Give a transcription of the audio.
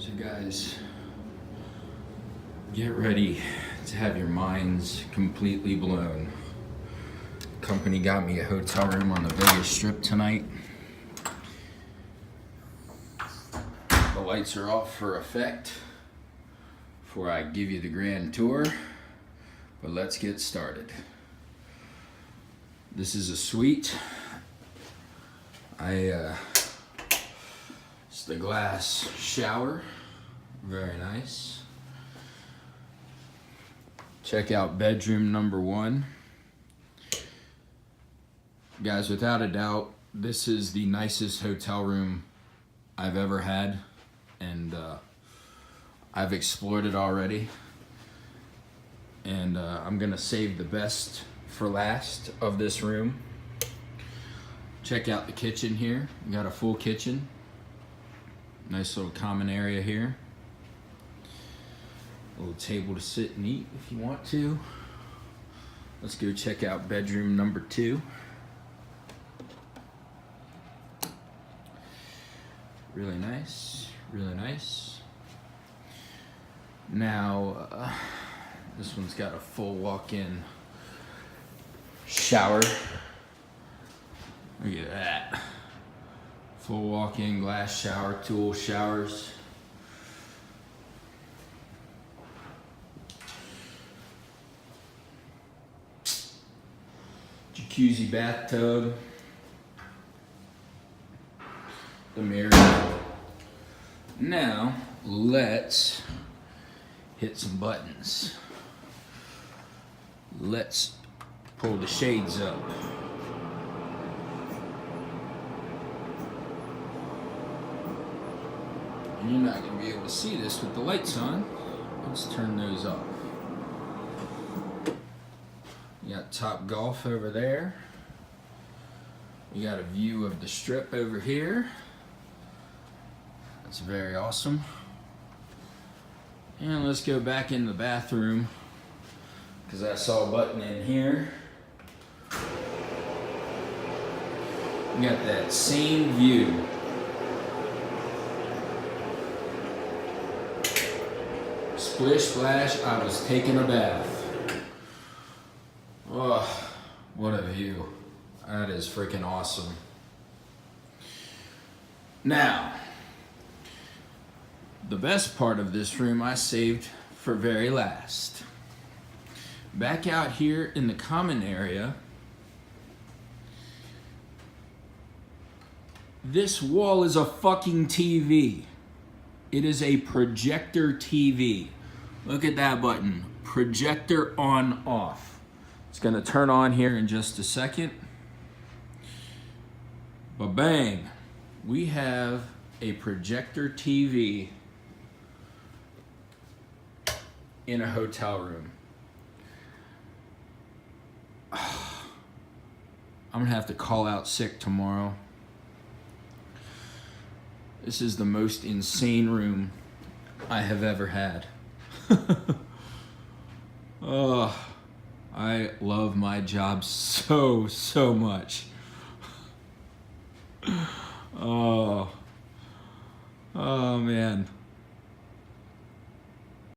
So guys, get ready to have your minds completely blown. Company got me a hotel room on the Vegas Strip tonight. The lights are off for effect before I give you the grand tour, but let's get started. This is a suite. It's the glass shower, very nice. Check out bedroom number 1. Guys, without a doubt, this is the nicest hotel room I've ever had, and I've explored it already. And I'm gonna save the best for last of this room. Check out the kitchen here. We got a full kitchen. Nice little common area here. A little table to sit and eat if you want to. Let's go check out bedroom number 2. Really nice, really nice. Now, this one's got a full walk-in shower. Look at that. Full walk-in glass shower, tool showers. Jacuzzi bathtub. The mirror. Now, let's hit some buttons. Let's pull the shades up. You're not going to be able to see this with the lights on. Let's turn those off. You got Top Golf over there. You got a view of the Strip over here. That's very awesome. And let's go back in the bathroom, because I saw a button in here. You got that same view. Splish splash, I was taking a bath. Oh, what a view. That is freaking awesome. Now, the best part of this room I saved for very last. Back out here in the common area, this wall is a fucking TV. It is a projector TV. Look at that button, projector on off. It's gonna turn on here in just a second. Ba-bang, we have a projector TV in a hotel room. I'm gonna have to call out sick tomorrow. This is the most insane room I have ever had. Oh, I love my job so much. Oh man.